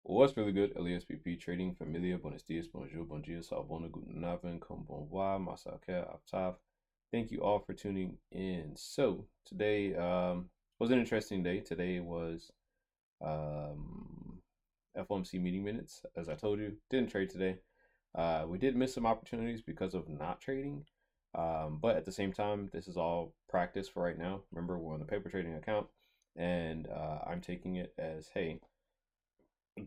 What's really good? LeSBP Trading, familia, buenos dias, bonjour, bon dia, salvona, guten abend, comme bon voir, masake, aftav. Thank you all for tuning in. So today was an interesting day. Today was FOMC meeting minutes. As I told you, didn't trade today. We did miss some opportunities because of not trading. But at the same time, this is all practice for right now. Remember, we're on the paper trading account, and I'm taking it as, hey,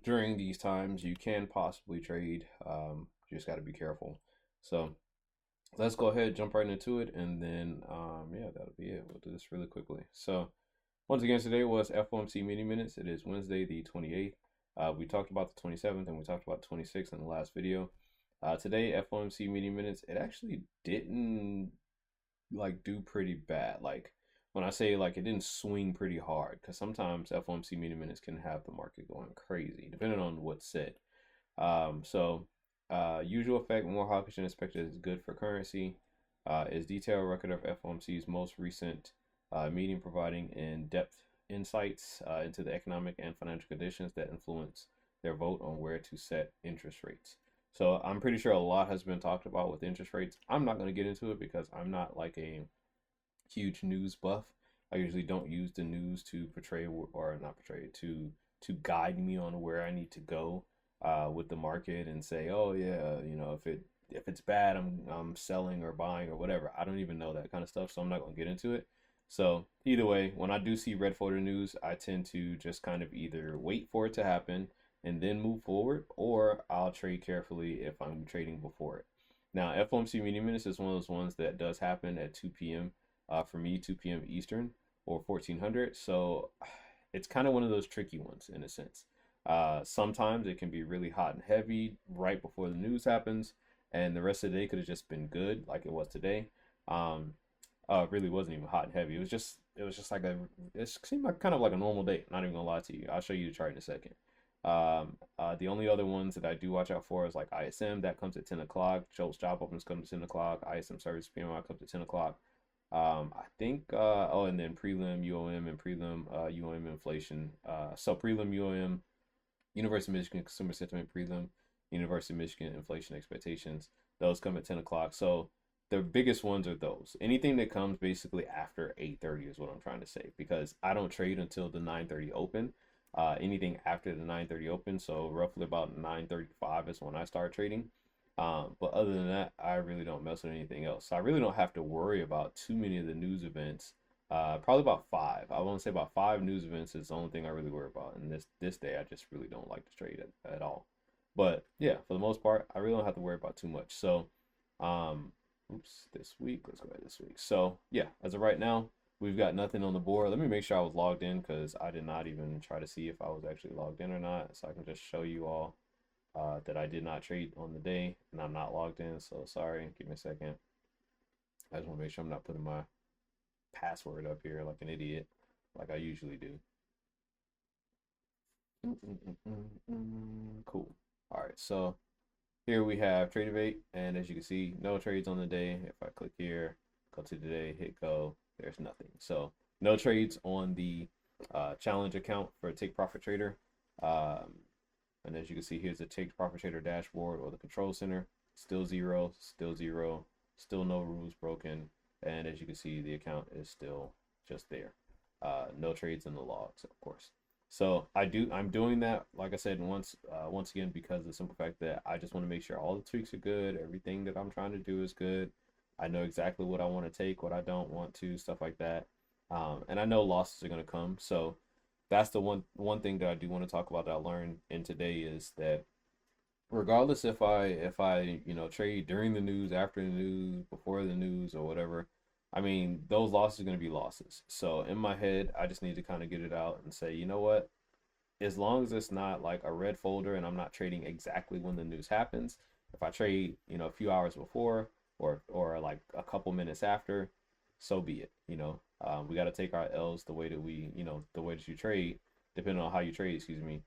during these times you can possibly trade. You just got to be careful. So let's go ahead, jump right into it, and then yeah, that'll be it. We'll do this really quickly. So once again, today was FOMC meeting minutes. It is Wednesday the 28th. We talked about the 27th and we talked about 26th in the last video. Today FOMC meeting minutes, it actually didn't like do pretty bad. Like when I say like it didn't swing pretty hard, because sometimes FOMC meeting minutes can have the market going crazy depending on what's said. Usual effect, more hawkish than expected is good for currency. Is detailed record of FOMC's most recent meeting, providing in-depth insights into the economic and financial conditions that influence their vote on where to set interest rates. So I'm pretty sure a lot has been talked about with interest rates. I'm not going to get into it because I'm not like a huge news buff. I usually don't use the news to portray or not portray to guide me on where I need to go with the market and say, oh yeah, you know, if it's bad, I'm selling or buying or whatever. I don't even know that kind of stuff, so I'm not gonna get into it. So either way, when I do see red folder news, I tend to just kind of either wait for it to happen and then move forward, or I'll trade carefully if I'm trading before it. Now, FOMC meeting minutes is one of those ones that does happen at 2 p.m. For me, 2 p.m. Eastern or 1400. So it's kind of one of those tricky ones in a sense. Sometimes it can be really hot and heavy right before the news happens, and the rest of the day could have just been good, like it was today. Um, it really wasn't even hot and heavy. It was just like it seemed like kind of like a normal day. Not even gonna lie to you. I'll show you the chart in a second. The only other ones that I do watch out for is like ISM that comes at 10 o'clock. Schultz job opens comes at 10 o'clock. ISM service PMI comes at 10 o'clock. I think, oh, and then prelim UOM and prelim UOM inflation. So prelim UOM, University of Michigan consumer sentiment prelim, University of Michigan inflation expectations. Those come at 10 o'clock. So the biggest ones are those. Anything that comes basically after 8:30 is what I'm trying to say, because I don't trade until the 9:30 open. Anything after the 9:30 open, so roughly about 9:35 is when I start trading. But other than that, I really don't mess with anything else. So I really don't have to worry about too many of the news events. Probably about five. I want to say about five news events is the only thing I really worry about. And this day, I just really don't like to trade at all. But yeah, for the most part, I really don't have to worry about too much. So, um, oops, this week. Let's go ahead this week. So yeah, as of right now, we've got nothing on the board. Let me make sure I was logged in because I did not even try to see if I was actually logged in or not. So I can just show you all that I did not trade on the day, and I'm not logged in, so sorry. Give me a second. I just want to make sure I'm not putting my password up here like an idiot, like I usually do. Cool. All right, so here we have trade debate, and as you can see, no trades on the day. If I click here, go to today, hit go, there's nothing. So no trades on the challenge account for Take Profit Trader. Um, And as you can see, here's the Take Profit Trader dashboard or the control center. Still zero, still zero, still no rules broken. And as you can see, the account is still just there. No trades in the logs, of course. So I'm doing that, like I said, once again, because of the simple fact that I just want to make sure all the tweaks are good. Everything that I'm trying to do is good. I know exactly what I want to take, what I don't want to, stuff like that. And I know losses are going to come. So that's the one thing that I do want to talk about that I learned in today is that regardless if I trade during the news, after the news, before the news or whatever, I mean those losses are going to be losses. So in my head, I just need to kind of get it out and say, you know what? As long as it's not like a red folder and I'm not trading exactly when the news happens, if I trade, a few hours before or like a couple minutes after, so be it. We got to take our L's the way that the way that you trade, depending on how you trade, excuse me,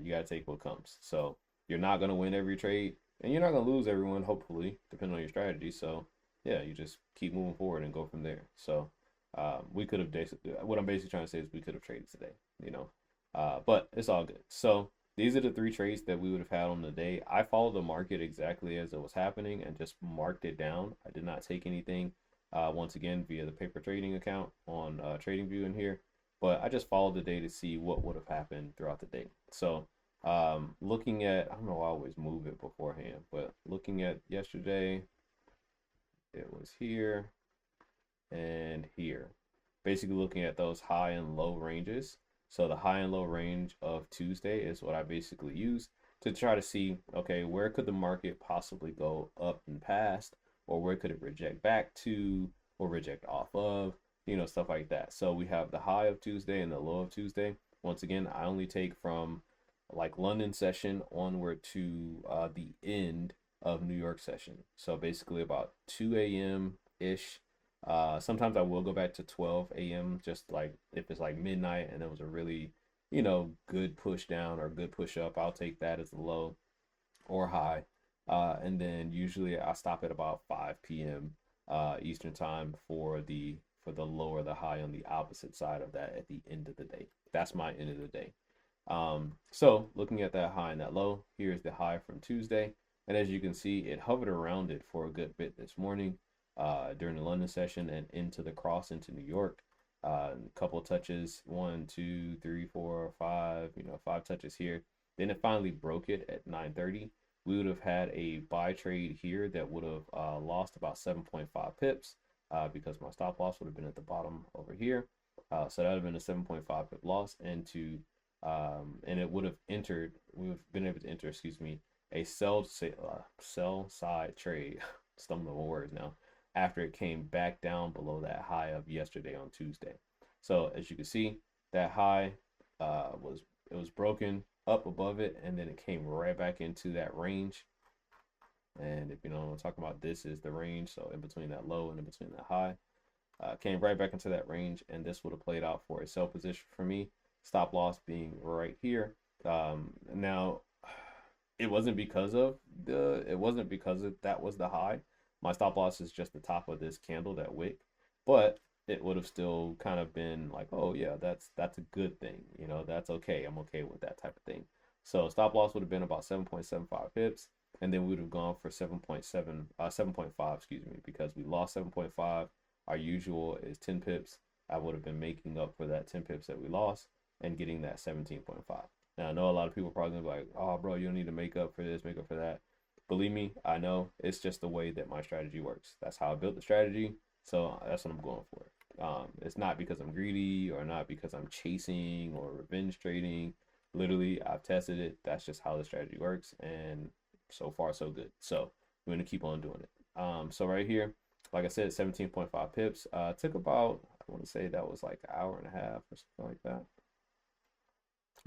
you got to take what comes. So you're not going to win every trade and you're not going to lose everyone, hopefully, depending on your strategy. So yeah, you just keep moving forward and go from there. So we could have basically, what I'm basically trying to say is we could have traded today, but it's all good. So these are the three trades that we would have had on the day. I followed the market exactly as it was happening and just marked it down. I did not take anything, once again, via the paper trading account on TradingView in here, but I just followed the day to see what would have happened throughout the day. So looking at, I don't know, I always move it beforehand, but looking at yesterday, it was here and here. Basically looking at those high and low ranges. So the high and low range of Tuesday is what I basically use to try to see, okay, where could the market possibly go up and past, or where could it reject back to, or reject off of, stuff like that. So we have the high of Tuesday and the low of Tuesday. Once again, I only take from like London session onward to the end of New York session. So basically about 2 a.m. ish. Sometimes I will go back to 12 a.m. just like if it's like midnight and it was a really, good push down or good push up. I'll take that as the low or high. And then usually I stop at about 5 p.m. Eastern time for the low or the high on the opposite side of that at the end of the day. That's my end of the day. So looking at that high and that low, here's the high from Tuesday. And as you can see, it hovered around it for a good bit this morning during the London session and into the cross into New York. A couple of touches, 1, 2, 3, 4, 5, 5 touches here. Then it finally broke it at 9:30. We would have had a buy trade here that would have lost about 7.5 pips because my stop loss would have been at the bottom over here. So that would have been a 7.5 pip loss, and it would have entered. We would have been able to enter, excuse me, a sell side trade. Stumbling over words now. After it came back down below that high of yesterday on Tuesday. So as you can see, that high was broken up above it, and then it came right back into that range. And if you know what I'm talking about, this is the range. So in between that low and in between that high, came right back into that range, and this would have played out for a sell position for me. Stop loss being right here. Now, it wasn't because of that was the high. My stop loss is just the top of this candle, that wick, but it would have still kind of been like, oh yeah, that's a good thing, that's okay. I'm okay with that type of thing. So stop loss would have been about 7.75 pips, and then we would have gone for 7.5, excuse me, because we lost 7.5. Our usual is 10 pips. I would have been making up for that 10 pips that we lost and getting that 17.5. Now I know a lot of people are probably gonna be like, oh bro, you don't need to make up for this, make up for that. Believe me, I know. It's just the way that my strategy works. That's how I built the strategy. So that's what I'm going for. It's not because I'm greedy or not because I'm chasing or revenge trading. Literally, I've tested it. That's just how the strategy works. And so far, so good. So we're going to keep on doing it. So right here, like I said, 17.5 pips. Took about, I want to say that was like an hour and a half or something like that.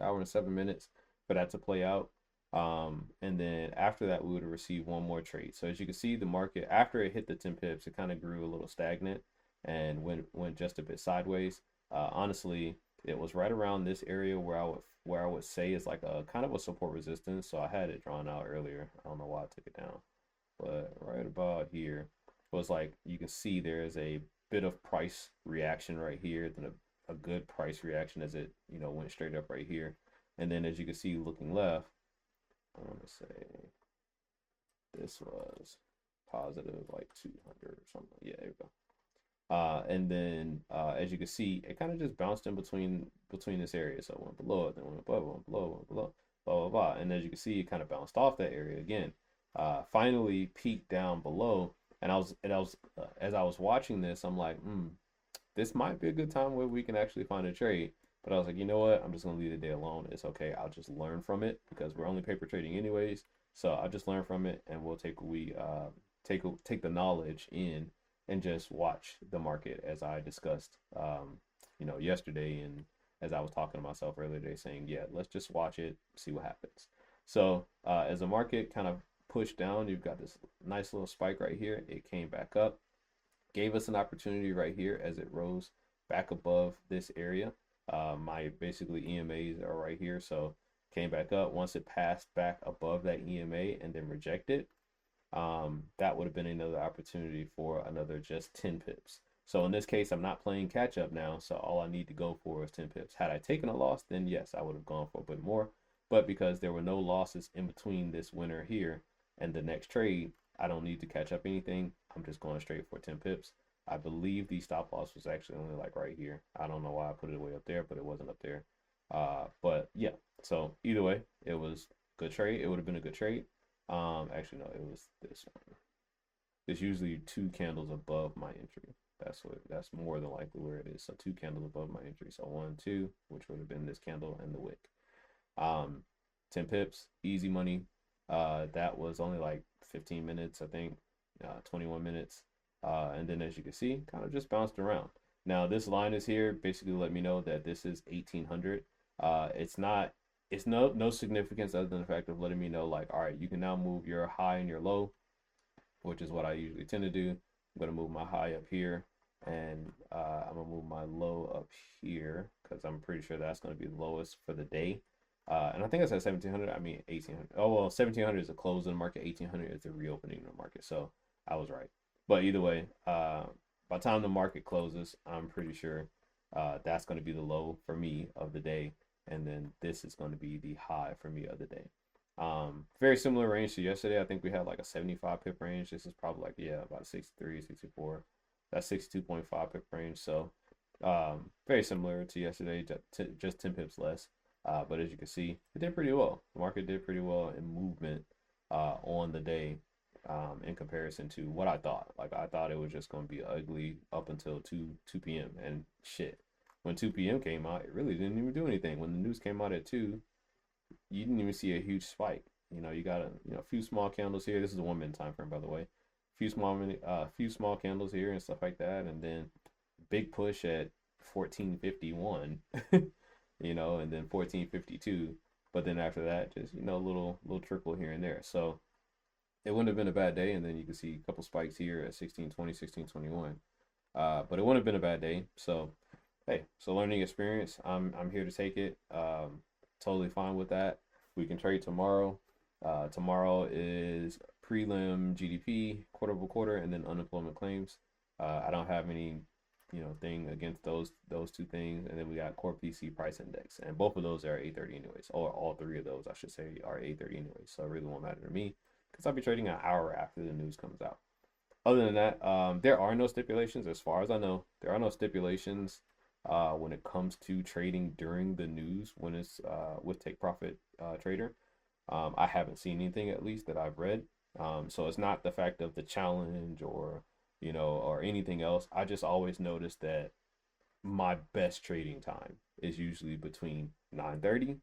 Hour and 7 minutes for that to play out. And then after that, we would have received one more trade. So as you can see, the market, after it hit the 10 pips, it kind of grew a little stagnant and went just a bit sideways. Honestly, it was right around this area where I would say is like a kind of a support resistance. So I had it drawn out earlier. I don't know why I took it down, but right about here was like, you can see there is a bit of price reaction right here, then a good price reaction as it, went straight up right here. And then as you can see, looking left, I want to say this was positive like 200 or something. Yeah, there we go. And then as you can see, it kind of just bounced in between this area. So it went below it, then went above, went below, went below, blah blah blah. And as you can see, it kind of bounced off that area again. Finally peaked down below, and as I was watching this, I'm like, this might be a good time where we can actually find a trade. But I was like, you know what? I'm just gonna leave the day alone. It's okay. I'll just learn from it because we're only paper trading anyways. So I'll just learn from it, and we'll take the knowledge in and just watch the market as I discussed, yesterday, and as I was talking to myself earlier today, saying, yeah, let's just watch it, see what happens. So as the market kind of pushed down, you've got this nice little spike right here. It came back up, gave us an opportunity right here as it rose back above this area. My basically EMAs are right here, so came back up. Once it passed back above that EMA and then rejected, that would have been another opportunity for another just 10 pips. So in this case, I'm not playing catch up now, so all I need to go for is 10 pips. Had I taken a loss, then yes, I would have gone for a bit more, But because there were no losses in between this winner here and the next trade, I don't need to catch up anything. I'm just going straight for 10 pips. I believe the stop loss was actually only like right here. I don't know why I put it way up there, but it wasn't up there. But yeah, so either way, it was good trade. It would have been a good trade. Actually, no, it was this one. It's usually 2 candles above my entry. That's more than likely where it is. So 2 candles above my entry. So 1, 2, which would have been this candle and the wick. 10 pips, easy money. That was only like 15 minutes, I think, 21 minutes. And then as you can see, kind of just bounced around. Now this line is here, basically let me know that this is 1800. It's no significance other than the fact of letting me know like, all right, you can now move your high and your low, which is what I usually tend to do. I'm gonna move my high up here, and I'm gonna move my low up here because I'm pretty sure that's gonna be the lowest for the day. And I think it's at 1700. I mean 1800. Oh well, 1700 is a close in the market. 1800 is a reopening in the market. So I was right. But either way, by the time the market closes, I'm pretty sure that's going to be the low for me of the day, and then this is going to be the high for me of the day. Very similar range to yesterday. I think we had like a 75 pip range. This is probably like, yeah, about 63, 64. That's 62.5 pip range. So very similar to yesterday, just 10 pips less. But as you can see, it did pretty well. The market did pretty well in movement on the day in comparison to what I thought. Like I thought it was just going to be ugly up until 2 p.m. And shit, when 2 p.m. came out, it really didn't even do anything. When the news came out at 2, you didn't even see a huge spike. You got a few small candles here. This is a 1 minute time frame, by the way. Few small candles here and stuff like that, and then big push at 1451. And then 1452. But then after that, just a little trickle here and there. So it wouldn't have been a bad day. And then you can see a couple spikes here at 1620, 1621. But it wouldn't have been a bad day. So hey, so learning experience. I'm here to take it. Totally fine with that. We can trade tomorrow. Tomorrow is prelim GDP, quarter over quarter, and then unemployment claims. I don't have any thing against those 2 things, and then we got core PC price index, and both of those are 8:30 anyways, or all 3 of those I should say are 8:30 anyways, so it really won't matter to me because I'll be trading an hour after the news comes out. Other than that, there are no stipulations as far as I know. There are no stipulations when it comes to trading during the news when it's with take profit trader. I haven't seen anything, at least that I've read. So it's not the fact of the challenge or or anything else. I just always notice that my best trading time is usually between 9:30,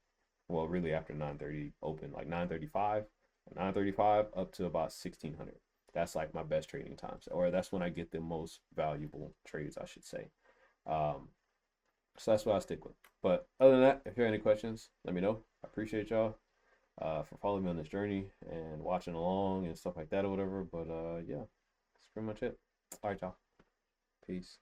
well, really after 9:30 open, like 9:35 up to about 1600. That's like my best trading times, or that's when I get the most valuable trades, I should say. So that's what I stick with. But other than that, if you have any questions, let me know. I appreciate y'all for following me on this journey and watching along and stuff like that or whatever. But yeah, that's pretty much it. All right, y'all. Peace.